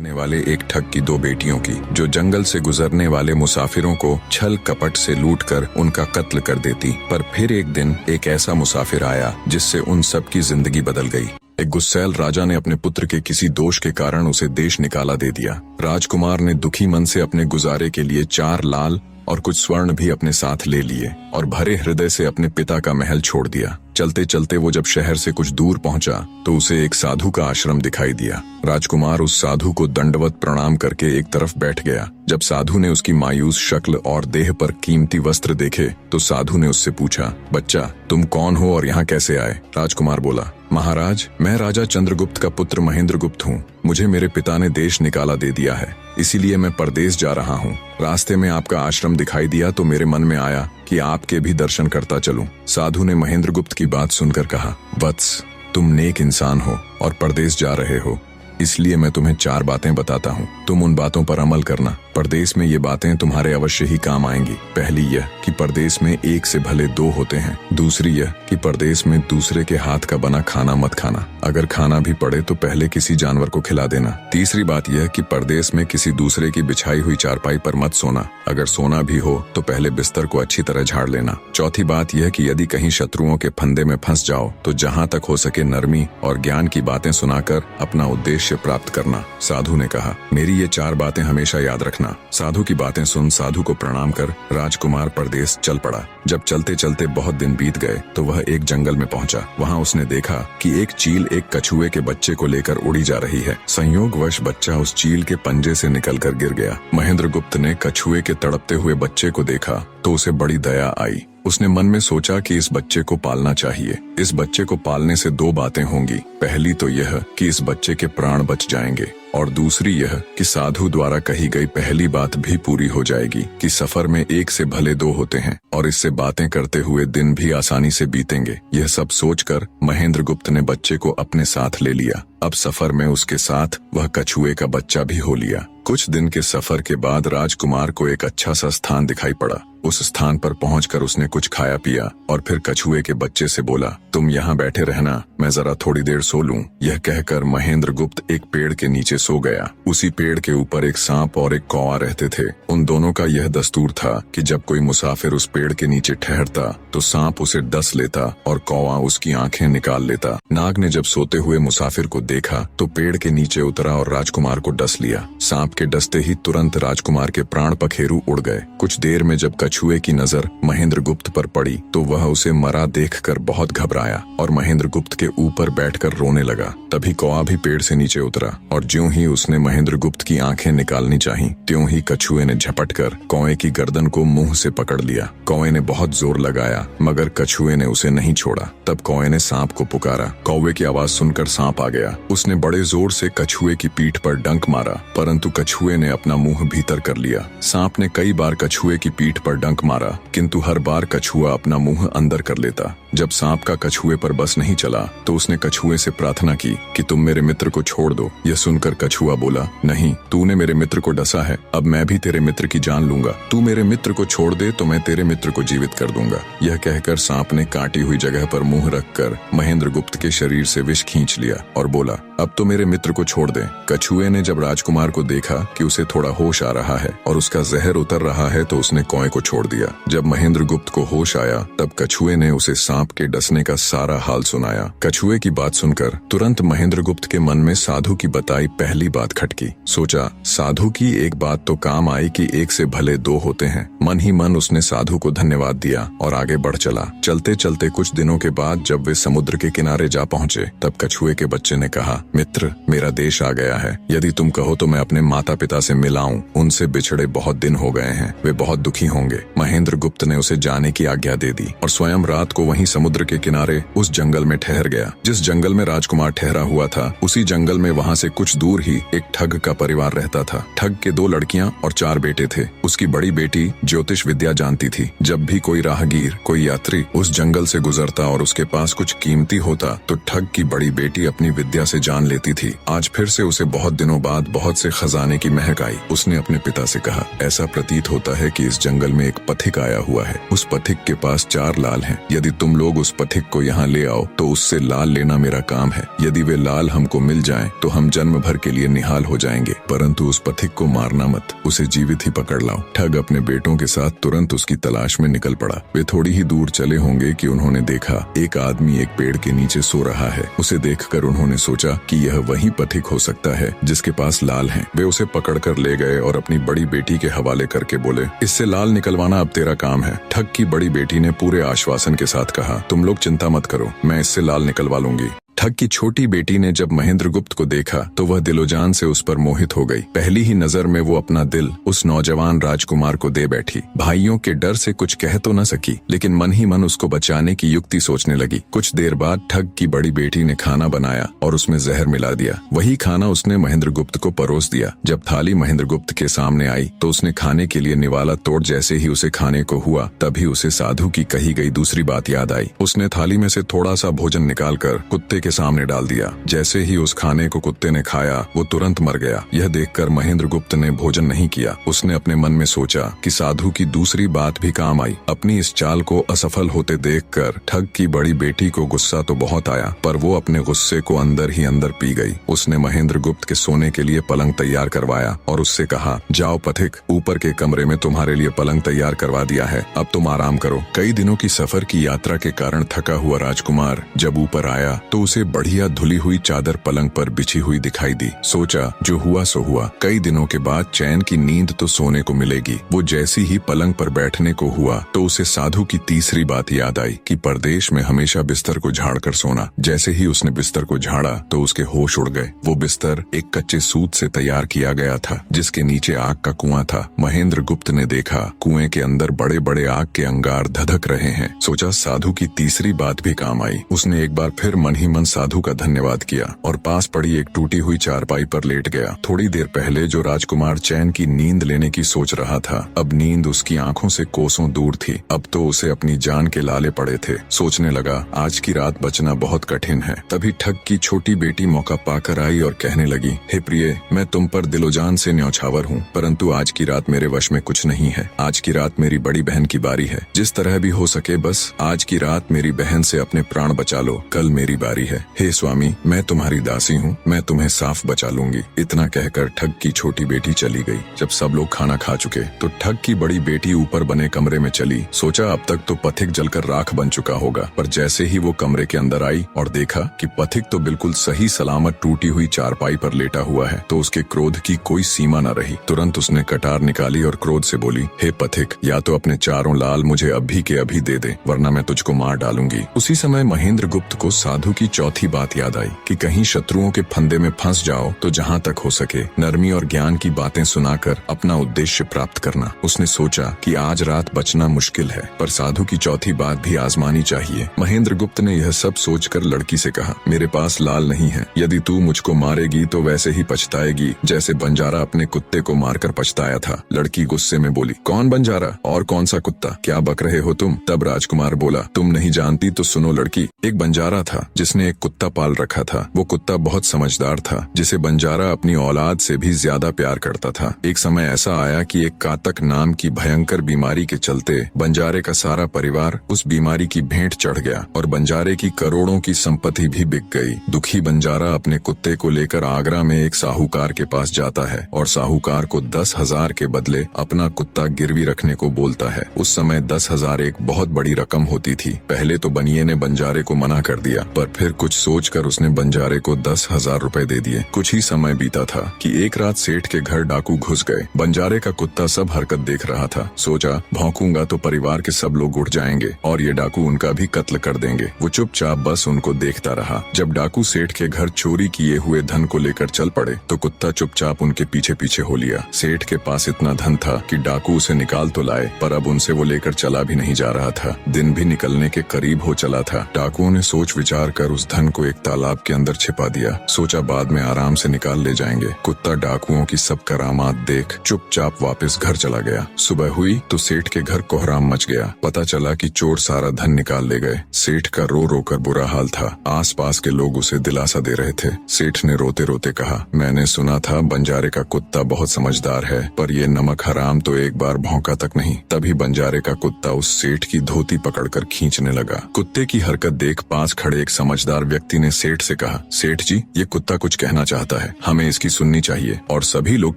रहने वाले एक ठग की दो बेटियों की, जो जंगल से गुजरने वाले मुसाफिरों को छल कपट से लूटकर उनका कत्ल कर देती। पर फिर एक दिन एक ऐसा मुसाफिर आया जिससे उन सब की जिंदगी बदल गई। एक गुस्सैल राजा ने अपने पुत्र के किसी दोष के कारण उसे देश निकाला दे दिया। राजकुमार ने दुखी मन से अपने गुजारे के लिए 4 लाल और कुछ स्वर्ण भी अपने साथ ले लिए और भरे हृदय से अपने पिता का महल छोड़ दिया। चलते चलते वो जब शहर से कुछ दूर पहुंचा तो उसे एक साधु का आश्रम दिखाई दिया। राजकुमार उस साधु को दंडवत प्रणाम करके एक तरफ बैठ गया। जब साधु ने उसकी मायूस शक्ल और देह पर कीमती वस्त्र देखे तो साधु ने उससे पूछा, बच्चा तुम कौन हो और यहाँ कैसे आए? राजकुमार बोला, महाराज मैं राजा चंद्रगुप्त का पुत्र महेंद्रगुप्त हूँ। मुझे मेरे पिता ने देश निकाला दे दिया है, इसीलिए मैं परदेश जा रहा हूँ। रास्ते में आपका आश्रम दिखाई दिया तो मेरे मन में आया कि आपके भी दर्शन करता चलूं। साधु ने महेंद्रगुप्त की बात सुनकर कहा, वत्स तुम नेक इंसान हो और परदेश जा रहे हो, इसलिए मैं तुम्हें 4 बातें बताता हूँ। तुम उन बातों पर अमल करना। परदेश में ये बातें तुम्हारे अवश्य ही काम आएंगी। पहली यह कि परदेश में एक से भले 2 होते हैं। दूसरी यह कि परदेश में दूसरे के हाथ का बना खाना मत खाना। अगर खाना भी पड़े तो पहले किसी जानवर को खिला देना। तीसरी बात यह कि परदेश में किसी दूसरे की बिछाई हुई चारपाई पर मत सोना। अगर सोना भी हो तो पहले बिस्तर को अच्छी तरह झाड़ लेना। चौथी बात यह कि यदि कहीं शत्रुओं के फंदे में फंस जाओ तो जहाँ तक हो सके नरमी और ज्ञान की बातें सुनाकर अपना उद्देश्य प्राप्त करना। साधु ने कहा, मेरी ये 4 बातें हमेशा याद रखना। साधु की बातें सुन साधु को प्रणाम कर राजकुमार परदेश चल पड़ा। जब चलते चलते बहुत दिन बीत गए तो वह एक जंगल में पहुंचा। वहां उसने देखा कि एक चील एक कछुए के बच्चे को लेकर उड़ी जा रही है। संयोगवश बच्चा उस चील के पंजे से निकलकर गिर गया। महेंद्रगुप्त ने कछुए के तड़पते हुए बच्चे को देखा तो उसे बड़ी दया आई। उसने मन में सोचा कि इस बच्चे को पालना चाहिए। इस बच्चे को पालने से 2 बातें होंगी। पहली तो यह कि इस बच्चे के प्राण बच जाएंगे और दूसरी यह कि साधु द्वारा कही गई पहली बात भी पूरी हो जाएगी कि सफर में 1 से भले 2 होते हैं और इससे बातें करते हुए दिन भी आसानी से बीतेंगे। यह सब सोचकर महेंद्रगुप्त ने बच्चे को अपने साथ ले लिया। अब सफर में उसके साथ वह कछुए का बच्चा भी हो लिया। कुछ दिन के सफर के बाद राजकुमार को एक अच्छा सा स्थान दिखाई पड़ा। उस स्थान पर पहुंचकर उसने कुछ खाया पिया और फिर कछुए के बच्चे से बोला, तुम यहाँ बैठे रहना, मैं जरा थोड़ी देर सो लूं। यह कहकर महेंद्रगुप्त एक पेड़ के नीचे सो गया। उसी पेड़ के ऊपर एक सांप और एक कौवा रहते थे। उन दोनों का यह दस्तूर था कि जब कोई मुसाफिर उस पेड़ के नीचे ठहरता तो सांप उसे डस लेता और कौवा उसकी आंखें निकाल लेता। नाग ने जब सोते हुए मुसाफिर को देखा तो पेड़ के नीचे उतरा और राजकुमार को डस लिया। सांप के डसते ही तुरंत राजकुमार के प्राण पखेरु उड़ गए। कुछ देर में जब कछुए की नजर महेंद्रगुप्त पर पड़ी तो वह उसे मरा देखकर बहुत घबराया और महेंद्रगुप्त के ऊपर बैठकर रोने लगा। तभी कौवा भी पेड़ से नीचे उतरा और ज्यों ही उसने महेंद्रगुप्त की आंखें निकालनी चाही त्यों ही कछुए ने झपटकर कौवे की गर्दन को मुंह से पकड़ लिया। कौवे ने बहुत जोर लगाया मगर कछुए ने उसे नहीं छोड़ा। तब कौवे ने सांप को पुकारा। कौवे की आवाज सुनकर सांप आ गया। उसने बड़े जोर से कछुए की पीठ पर डंक मारा परंतु कछुए ने अपना मुंह भीतर कर लिया। सांप ने कई बार कछुए की पीठ पर डंक मारा किंतु हर बार कछुआ अपना मुंह अंदर कर लेता। जब सांप का कछुए पर बस नहीं चला तो उसने कछुए से प्रार्थना की कि तुम मेरे मित्र को छोड़ दो। यह सुनकर कछुआ बोला, नहीं, तूने मेरे मित्र को डसा है, अब मैं भी तेरे मित्र की जान लूंगा। तू मेरे मित्र को छोड़ दे तो मैं तेरे मित्र को जीवित कर दूंगा। यह कहकर सांप ने काटी हुई जगह पर मुंह रखकर महेंद्रगुप्त के शरीर से विष खींच लिया और बोला, अब तो मेरे मित्र को छोड़ दे। कछुए ने जब राजकुमार को देखा कि उसे थोड़ा होश आ रहा है और उसका जहर उतर रहा है तो उसने कौवे को छोड़ दिया। जब महेंद्रगुप्त को होश आया तब कछुए ने उसे सांप के डसने का सारा हाल सुनाया। कछुए की बात सुनकर तुरंत महेंद्रगुप्त के मन में साधु की बताई पहली बात खटकी। सोचा, साधु की एक बात तो काम आई कि 1 से भले 2 होते हैं। मन ही मन उसने साधु को धन्यवाद दिया और आगे बढ़ चला। चलते चलते कुछ दिनों के बाद जब वे समुद्र के किनारे जा पहुंचे तब कछुए के बच्चे ने कहा, मित्र, मेरा देश आ गया है। यदि तुम कहो तो मैं अपने माता पिता से मिलाऊं। उनसे बिछड़े बहुत दिन हो गए हैं, वे बहुत दुखी होंगे। महेंद्रगुप्त ने उसे जाने की आज्ञा दे दी और स्वयं रात को वहीं समुद्र के किनारे उस जंगल में ठहर गया। जिस जंगल में राजकुमार ठहरा हुआ था उसी जंगल में वहां से कुछ दूर ही एक ठग का परिवार रहता था। ठग के 2 लड़कियां और 4 बेटे थे। उसकी बड़ी बेटी ज्योतिष विद्या जानती थी। जब भी कोई राहगीर, कोई यात्री उस जंगल से गुजरता और उसके पास कुछ कीमती होता तो ठग की बड़ी बेटी अपनी विद्या से जान मान लेती थी। आज फिर से उसे बहुत दिनों बाद बहुत से खजाने की महक आई। उसने अपने पिता से कहा, ऐसा प्रतीत होता है कि इस जंगल में एक पथिक आया हुआ है। उस पथिक के पास 4 लाल हैं। यदि तुम लोग उस पथिक को यहाँ ले आओ तो उससे लाल लेना मेरा काम है। यदि वे लाल हमको मिल जाएं तो हम जन्म भर के लिए निहाल हो जाएंगे, परंतु उस पथिक को मारना मत, उसे जीवित ही पकड़ लाओ। ठग अपने बेटों के साथ तुरंत उसकी तलाश में निकल पड़ा। वे थोड़ी ही दूर चले होंगे कि उन्होंने देखा एक आदमी एक पेड़ के नीचे सो रहा है। उसे देखकर उन्होंने सोचा कि यह वही पथिक हो सकता है जिसके पास लाल हैं। वे उसे पकड़कर ले गए और अपनी बड़ी बेटी के हवाले करके बोले, इससे लाल निकलवाना अब तेरा काम है। ठग की बड़ी बेटी ने पूरे आश्वासन के साथ कहा, तुम लोग चिंता मत करो, मैं इससे लाल निकलवा लूंगी। ठग की छोटी बेटी ने जब महेंद्रगुप्त को देखा तो वह दिलोजान से उस पर मोहित हो गई। पहली ही नजर में वो अपना दिल उस नौजवान राजकुमार को दे बैठी। भाइयों के डर से कुछ कह तो न सकी, लेकिन मन ही मन उसको बचाने की युक्ति सोचने लगी। कुछ देर बाद ठग की बड़ी बेटी ने खाना बनाया और उसमें जहर मिला दिया। वही खाना उसने महेंद्रगुप्त को परोस दिया। जब थाली महेंद्रगुप्त के सामने आई तो उसने खाने के लिए निवाला तोड़ जैसे ही उसे खाने को हुआ, तभी उसे साधु की कही गई दूसरी बात याद आई। उसने थाली में से थोड़ा सा भोजन निकालकर कुत्ते के सामने डाल दिया। जैसे ही उस खाने को कुत्ते ने खाया वो तुरंत मर गया। यह देखकर महेंद्रगुप्त ने भोजन नहीं किया। उसने अपने मन में सोचा कि साधु की दूसरी बात भी काम आई। अपनी इस चाल को असफल होते देखकर ठग की बड़ी बेटी को गुस्सा तो बहुत आया, पर वो अपने गुस्से को अंदर ही अंदर पी गई। उसने महेंद्रगुप्त के सोने के लिए पलंग तैयार करवाया और उससे कहा, जाओ पथिक, ऊपर के कमरे में तुम्हारे लिए पलंग तैयार करवा दिया है, अब तुम आराम करो। कई दिनों की सफर की यात्रा के कारण थका हुआ राजकुमार जब ऊपर आया तो उसे बढ़िया धुली हुई चादर पलंग पर बिछी हुई दिखाई दी। सोचा, जो हुआ सो हुआ, कई दिनों के बाद चैन की नींद तो सोने को मिलेगी। वो जैसी ही पलंग पर बैठने को हुआ तो उसे साधु की तीसरी बात याद आई कि परदेश में हमेशा बिस्तर को झाड़कर सोना। जैसे ही उसने बिस्तर को झाड़ा तो उसके होश उड़ गए। वो बिस्तर एक कच्चे सूत से तैयार किया गया था जिसके नीचे आग का कुआं था। महेंद्रगुप्त ने देखा कुएं के अंदर बड़े बड़े आग के अंगार धधक रहे हैं। सोचा, साधु की तीसरी बात भी काम आई। उसने एक बार फिर मन ही मन साधु का धन्यवाद किया और पास पड़ी एक टूटी हुई चारपाई पर लेट गया। थोड़ी देर पहले जो राजकुमार चैन की नींद लेने की सोच रहा था, अब नींद उसकी आंखों से कोसों दूर थी। अब तो उसे अपनी जान के लाले पड़े थे। सोचने लगा, आज की रात बचना बहुत कठिन है। तभी ठग की छोटी बेटी मौका पाकर आई और कहने लगी, हे प्रिय, मैं तुम पर दिलोजान से न्यौछावर हूँ, परंतु आज की रात मेरे वश में कुछ नहीं है। आज की रात मेरी बड़ी बहन की बारी है। जिस तरह भी हो सके बस आज की रात मेरी बहन से अपने प्राण बचा लो, कल मेरी बारी है। हे स्वामी, मैं तुम्हारी दासी हूँ, मैं तुम्हें साफ बचा लूंगी। इतना कहकर ठग की छोटी बेटी चली गई। जब सब लोग खाना खा चुके तो ठग की बड़ी बेटी ऊपर बने कमरे में चली। सोचा अब तक तो पथिक जलकर राख बन चुका होगा, पर जैसे ही वो कमरे के अंदर आई और देखा कि पथिक तो बिल्कुल सही सलामत टूटी हुई चारपाई पर लेटा हुआ है तो उसके क्रोध की कोई सीमा न रही। तुरंत उसने कटार निकाली और क्रोध से बोली, हे पथिक, या तो अपने 4 लाल मुझे अभी के अभी दे दे, वरना मैं तुझको मार डालूंगी। उसी समय महेंद्रगुप्त को साधु की चौथी बात याद आई कि कहीं शत्रुओं के फंदे में फंस जाओ तो जहाँ तक हो सके नरमी और ज्ञान की बातें सुनाकर अपना उद्देश्य प्राप्त करना। उसने सोचा कि आज रात बचना मुश्किल है, पर साधु की चौथी बात भी आजमानी चाहिए। महेंद्रगुप्त ने यह सब सोचकर लड़की से कहा, मेरे पास लाल नहीं है। यदि तू मुझको मारेगी तो वैसे ही पछताएगी जैसे बंजारा अपने कुत्ते को मारकर पछताया था। लड़की गुस्से में बोली, कौन बंजारा और कौन सा कुत्ता, क्या बक रहे हो तुम? तब राजकुमार बोला, तुम नहीं जानती तो सुनो लड़की, एक बंजारा था जिसने एक कुत्ता पाल रखा था। वो कुत्ता बहुत समझदार था जिसे बंजारा अपनी औलाद से भी ज्यादा प्यार करता था। एक समय ऐसा आया कि एक कातक नाम की भयंकर बीमारी के चलते बंजारे का सारा परिवार उस बीमारी की भेंट चढ़ गया और बंजारे की करोड़ों की संपत्ति भी बिक गई। दुखी बंजारा अपने कुत्ते को लेकर आगरा में एक साहूकार के पास जाता है और साहूकार को 10,000 के बदले अपना कुत्ता गिरवी रखने को बोलता है। उस समय 10,000 एक बहुत बड़ी रकम होती थी। पहले तो बनिए ने बंजारे को मना कर दिया, पर फिर कुछ सोचकर उसने बंजारे को 10,000 रुपए दे दिए। कुछ ही समय बीता था कि एक रात सेठ के घर डाकू घुस गए। बंजारे का कुत्ता सब हरकत देख रहा था। सोचा, भौंकूंगा तो परिवार के सब लोग उठ जाएंगे और ये डाकू उनका भी कत्ल कर देंगे। वो चुपचाप बस उनको देखता रहा। जब डाकू सेठ के घर चोरी किए हुए धन को लेकर चल पड़े तो कुत्ता चुपचाप उनके पीछे पीछे हो लिया। सेठ के पास इतना धन था कि डाकू उसे निकाल तो लाए, पर अब उनसे वो लेकर चला भी नहीं जा रहा था। दिन भी निकलने के करीब हो चला था। डाकुओं ने सोच विचार कर उस उस धन को एक तालाब के अंदर छिपा दिया। सोचा बाद में आराम से निकाल ले जाएंगे। कुत्ता डाकुओं की सब करामात देख चुपचाप वापस घर चला गया। सुबह हुई तो सेठ के घर कोहराम मच गया। पता चला कि चोर सारा धन निकाल ले गए। सेठ का रो रो कर बुरा हाल था। आसपास के लोग उसे दिलासा दे रहे थे। सेठ ने रोते रोते कहा, मैंने सुना था बंजारे का कुत्ता बहुत समझदार है, पर ये नमक हराम तो एक बार भौंका तक नहीं। तभी बंजारे का कुत्ता उस सेठ की धोती पकड़कर खींचने लगा। कुत्ते की हरकत देख पास खड़े एक समझदार व्यक्ति ने सेठ से कहा, सेठ जी, ये कुत्ता कुछ कहना चाहता है, हमें इसकी सुननी चाहिए। और सभी लोग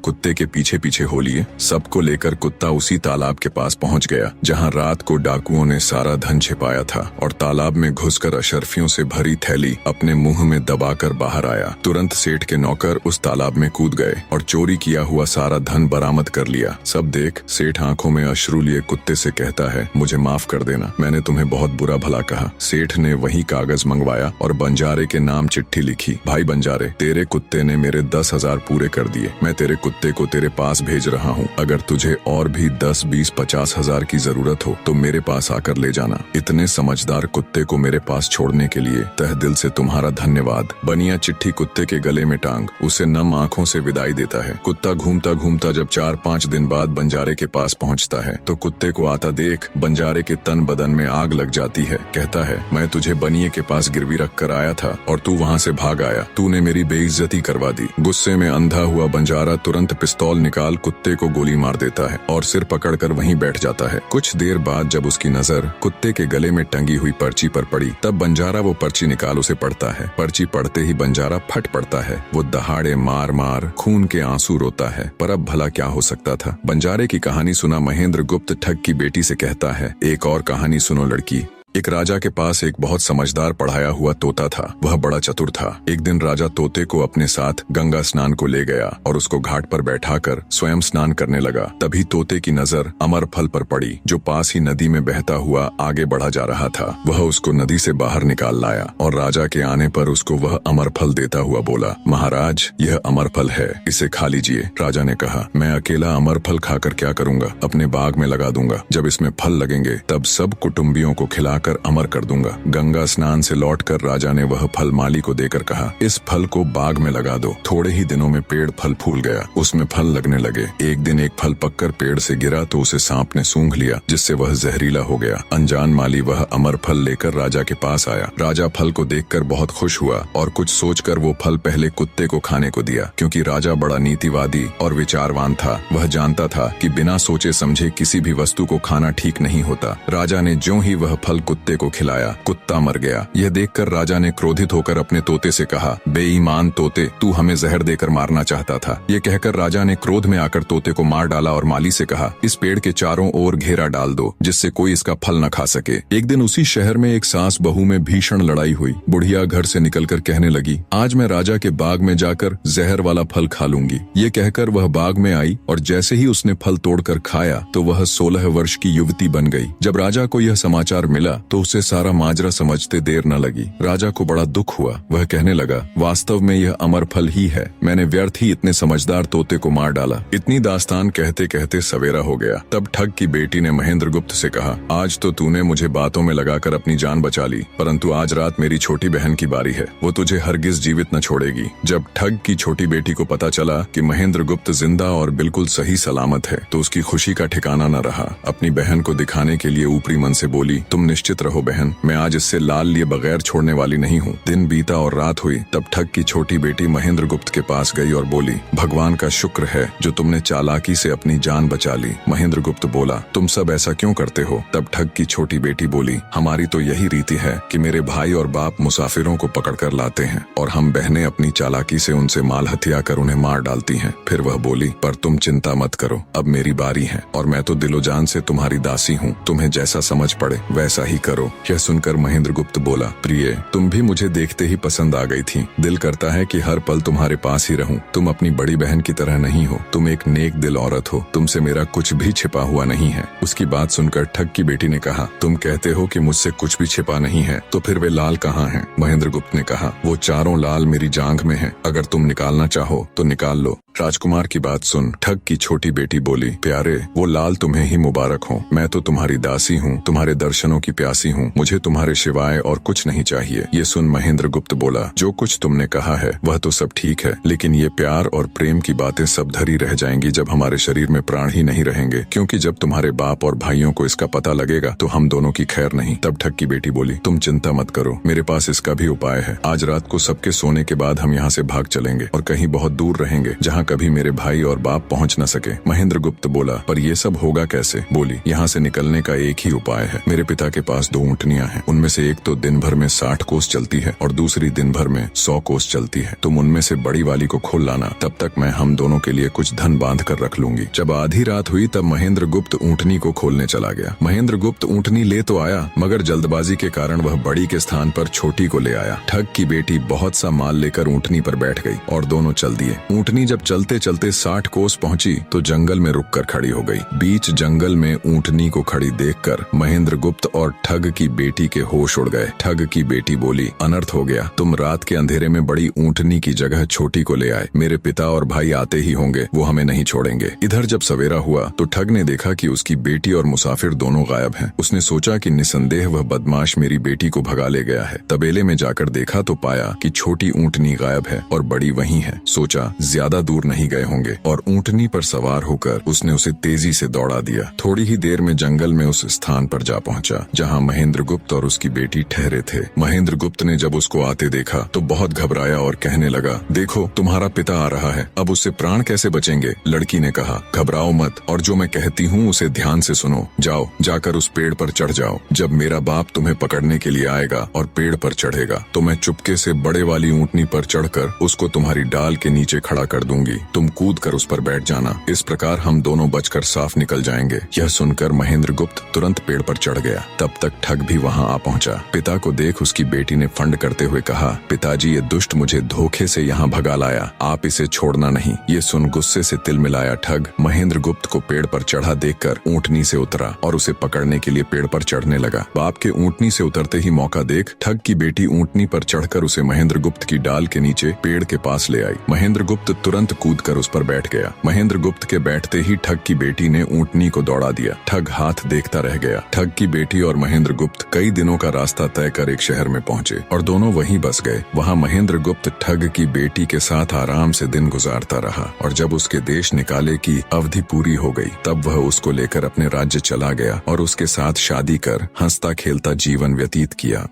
कुत्ते के पीछे पीछे हो लिए। सबको लेकर कुत्ता उसी तालाब के पास पहुंच गया जहां रात को डाकुओं ने सारा धन छिपाया था, और तालाब में घुसकर अशर्फियों से भरी थैली अपने मुंह में दबाकर बाहर आया। तुरंत सेठ के नौकर उस तालाब में कूद गए और चोरी किया हुआ सारा धन बरामद कर लिया। सब देख सेठ आंखों में अश्रु लिए कुत्ते से कहता है, मुझे माफ कर देना, मैंने तुम्हें बहुत बुरा भला कहा। सेठ ने वही कागज मंगवाया और बंजारे के नाम चिट्ठी लिखी, भाई बंजारे, तेरे कुत्ते ने मेरे 10,000 पूरे कर दिए। मैं तेरे कुत्ते को तेरे पास भेज रहा हूँ। अगर तुझे और भी 10, 20, 50 हजार की जरूरत हो तो मेरे पास आकर ले जाना। इतने समझदार कुत्ते को मेरे पास छोड़ने के लिए तह दिल से तुम्हारा धन्यवाद। बनिया चिट्ठी कुत्ते के गले में टांग उसे नम आंखों से विदाई देता है। कुत्ता घूमता घूमता जब 4-5 दिन बाद बंजारे के पास पहुंचता है तो कुत्ते को आता देख बंजारे के तन बदन में आग लग जाती है। कहता है, मैं तुझे बनिए के पास गिरवी रख कर आया था और तू वहाँ से भाग आया। तूने मेरी बेइज्जती करवा दी। गुस्से में अंधा हुआ बंजारा तुरंत पिस्तौल निकाल कुत्ते को गोली मार देता है और सिर पकड़कर वहीं बैठ जाता है। कुछ देर बाद जब उसकी नजर कुत्ते के गले में टंगी हुई पर्ची पर पड़ी तब बंजारा वो पर्ची निकाल उसे पढ़ता है। पर्ची पढ़ते ही बंजारा फट पड़ता है। वो दहाड़े मार मार खून के आंसू रोता है। पर अब भला क्या हो सकता था। बंजारे की कहानी सुना महेंद्र गुप्त ठग की बेटी से कहता है, एक और कहानी सुनो लड़की। एक राजा के पास एक बहुत समझदार पढ़ाया हुआ तोता था। वह बड़ा चतुर था। एक दिन राजा तोते को अपने साथ गंगा स्नान को ले गया और उसको घाट पर बैठाकर स्वयं स्नान करने लगा। तभी तोते की नजर अमर फल पर पड़ी जो पास ही नदी में बहता हुआ आगे बढ़ा जा रहा था। वह उसको नदी से बाहर निकाल लाया और राजा के आने पर उसको वह अमर फल देता हुआ बोला, महाराज, यह अमर फल है, इसे खा लीजिए। राजा ने कहा, मैं अकेला अमर फल खाकर क्या करूंगा, अपने बाग में लगा दूंगा। जब इसमें फल लगेंगे तब सब कुटुंबियों को खिला कर अमर कर दूंगा। गंगा स्नान से लौटकर राजा ने वह फल माली को देकर कहा, इस फल को बाग में लगा दो। थोड़े ही दिनों में पेड़ फल फूल गया, उसमें फल लगने लगे। एक दिन एक फल पककर पेड़ से गिरा तो उसे सांप ने सूंघ लिया, जिससे वह जहरीला हो गया। अनजान माली वह अमर फल लेकर राजा के पास आया। राजा फल को देखकर बहुत खुश हुआ और कुछ सोचकर वो फल पहले कुत्ते को खाने को दिया, क्योंकि राजा बड़ा नीतिवादी और विचारवान था। वह जानता था कि बिना सोचे समझे किसी भी वस्तु को खाना ठीक नहीं होता। राजा ने ज्यों ही वह फल कुत्ते को खिलाया, कुत्ता मर गया। यह देखकर राजा ने क्रोधित होकर अपने तोते से कहा, बेईमान तोते, तू हमें जहर देकर मारना चाहता था। ये कहकर राजा ने क्रोध में आकर तोते को मार डाला और माली से कहा, इस पेड़ के चारों ओर घेरा डाल दो जिससे कोई इसका फल न खा सके। एक दिन उसी शहर में एक सास बहू में भीषण लड़ाई हुई। बुढ़िया घर से निकलकर कहने लगी, आज मैं राजा के बाग में जाकर जहर वाला फल खा लूंगी। ये कहकर वह बाग में आई और जैसे ही उसने फल तोड़कर खाया तो वह 16 वर्ष की युवती बन गई। जब राजा को यह समाचार मिला तो उसे सारा माजरा समझते देर न लगी। राजा को बड़ा दुख हुआ। वह कहने लगा, वास्तव में यह अमर फल ही है। मैंने व्यर्थ ही इतने समझदार तोते को मार डाला। इतनी दास्तान कहते कहते सवेरा हो गया। तब ठग की बेटी ने महेंद्र गुप्त से कहा, आज तो तूने मुझे बातों में लगाकर अपनी जान बचा ली, परंतु आज रात मेरी छोटी बहन की बारी है। वो तुझे हरगिज जीवित न छोड़ेगी। जब ठग की छोटी बेटी को पता चला कि महेंद्र गुप्त जिंदा और बिल्कुल सही सलामत है तो उसकी खुशी का ठिकाना न रहा। अपनी बहन को दिखाने के लिए ऊपरी मन से बोली, तुम निश्चित रहो बहन, मैं आज इससे लाल लिए बगैर छोड़ने वाली नहीं हूँ। दिन बीता और रात हुई। तब ठग की छोटी बेटी महेंद्र गुप्त के पास गई और बोली, भगवान का शुक्र है जो तुमने चालाकी से अपनी जान बचा ली। महेंद्र गुप्त बोला, तुम सब ऐसा क्यों करते हो? तब ठग की छोटी बेटी बोली, हमारी तो यही रीति है कि मेरे भाई और बाप मुसाफिरों को पकड़कर लाते हैं और हम बहनें अपनी चालाकी से उनसे माल हथिया कर उन्हें मार डालती हैं। फिर वह बोली, पर तुम चिंता मत करो, अब मेरी बारी है और मैं तो दिलो जान से तुम्हारी दासी हूँ। तुम्हें जैसा समझ पड़े वैसा ही करो। यह सुनकर महेंद्र गुप्त बोला, प्रिय, तुम भी मुझे देखते ही पसंद आ गई थी। दिल करता है कि हर पल तुम्हारे पास ही रहूं। तुम अपनी बड़ी बहन की तरह नहीं हो। तुम एक नेक दिल औरत हो। तुमसे मेरा कुछ भी छिपा हुआ नहीं है। उसकी बात सुनकर ठग की बेटी ने कहा, तुम कहते हो कि मुझसे कुछ भी छिपा नहीं है, तो फिर वे लाल कहाँ हैं? महेंद्र गुप्त ने कहा, वो चारों लाल मेरी जांघ में हैं। अगर तुम निकालना चाहो तो निकाल लो। राजकुमार की बात सुन ठग की छोटी बेटी बोली, प्यारे वो लाल तुम्हें ही मुबारक हो। मैं तो तुम्हारी दासी हूँ, तुम्हारे दर्शनों की प्यासी हूँ, मुझे तुम्हारे सिवाय और कुछ नहीं चाहिए। ये सुन महेंद्र गुप्त बोला, जो कुछ तुमने कहा है वह तो सब ठीक है, लेकिन ये प्यार और प्रेम की बातें सब धरी रह जाएंगी जब हमारे शरीर में प्राण ही नहीं रहेंगे, क्योंकि जब तुम्हारे बाप और भाइयों को इसका पता लगेगा तो हम दोनों की खैर नहीं। तब ठग की बेटी बोली, तुम चिंता मत करो, मेरे पास इसका भी उपाय है। आज रात को सबके सोने के बाद हम यहाँ से भाग चलेंगे और कहीं बहुत दूर रहेंगे जहाँ कभी मेरे भाई और बाप पहुँच न सके। महेंद्र गुप्त बोला, पर ये सब होगा कैसे? बोली, यहाँ से निकलने का एक ही उपाय है। मेरे पिता के पास 2 ऊँटनियाँ हैं, उनमें से एक तो दिन भर में 60 कोस चलती है और दूसरी दिन भर में 100 कोस चलती है। तुम उनमें से बड़ी वाली को खोल लाना, तब तक मैं हम दोनों के लिए कुछ धन बांध कर रख लूंगी। जब आधी रात हुई तब महेंद्र गुप्त ऊँटनी को खोलने चला गया। महेंद्र गुप्त ऊँटनी ले तो आया, मगर जल्दबाजी के कारण वह बड़ी के स्थान पर छोटी को ले आया। ठग की बेटी बहुत सा माल लेकर ऊँटनी पर बैठ गई और दोनों चल दिए। ऊँटनी जब चलते चलते 60 कोस पहुंची तो जंगल में रुककर खड़ी हो गई। बीच जंगल में ऊँटनी को खड़ी देखकर महेंद्र गुप्त और ठग की बेटी के होश उड़ गए। ठग की बेटी बोली, अनर्थ हो गया, तुम रात के अंधेरे में बड़ी ऊँटनी की जगह छोटी को ले आए। मेरे पिता और भाई आते ही होंगे, वो हमें नहीं छोड़ेंगे। इधर जब सवेरा हुआ तो ठग ने देखा कि उसकी बेटी और मुसाफिर दोनों गायब हैं। उसने सोचा कि निसंदेह वह बदमाश मेरी बेटी को भगा ले गया है। तबेले में जाकर देखा तो पाया कि छोटी ऊँटनी गायब है और बड़ी वहीं है। सोचा ज्यादा दूर नहीं गए होंगे और ऊँटनी पर सवार होकर उसने उसे तेजी से दौड़ा दिया। थोड़ी ही देर में जंगल में उस स्थान पर जा पहुंचा जहां महेंद्र गुप्त और उसकी बेटी ठहरे थे। महेंद्र गुप्त ने जब उसको आते देखा तो बहुत घबराया और कहने लगा, देखो तुम्हारा पिता आ रहा है, अब उससे प्राण कैसे बचेंगे? लड़की ने कहा, घबराओ मत और जो मैं कहती हूँ उसे ध्यान से सुनो। जाओ, जाकर उस पेड़ पर चढ़ जाओ। जब मेरा बाप तुम्हें पकड़ने के लिए आएगा और पेड़ पर चढ़ेगा तो मैं चुपके से बड़े वाली ऊँटनी पर चढ़कर उसको तुम्हारी डाल के नीचे खड़ा कर दूंगी। तुम कूद कर उस पर बैठ जाना, इस प्रकार हम दोनों बचकर साफ निकल जाएंगे। यह सुनकर महेंद्र गुप्त तुरंत पेड़ पर चढ़ गया। तब तक ठग भी वहां आ पहुंचा। पिता को देख उसकी बेटी ने फंड करते हुए कहा, पिताजी ये दुष्ट मुझे धोखे से यहाँ भगा लाया, आप इसे छोड़ना नहीं। ये सुन गुस्से से तिल मिलाया ठग महेंद्र गुप्त को पेड़ पर चढ़ा देखकर ऊँटनी से उतरा और उसे पकड़ने के लिए पेड़ पर चढ़ने लगा। बाप के ऊँटनी से उतरते ही मौका देख ठग की बेटी ऊँटनी पर चढ़कर उसे महेंद्र गुप्त की डाल के नीचे पेड़ के पास ले आई। महेंद्र गुप्त तुरंत कूदकर उस पर बैठ गया। महेंद्र गुप्त के बैठते ही ठग की बेटी ने ऊँटनी को दौड़ा दिया। ठग हाथ देखता रह गया। ठग की बेटी और महेंद्र गुप्त कई दिनों का रास्ता तय कर एक शहर में पहुंचे और दोनों वहीं बस गए। वहां महेंद्र गुप्त ठग की बेटी के साथ आराम से दिन गुजारता रहा और जब उसके देश निकाले की अवधि पूरी हो गई तब वह उसको लेकर अपने राज्य चला गया और उसके साथ शादी कर हंसता खेलता जीवन व्यतीत किया।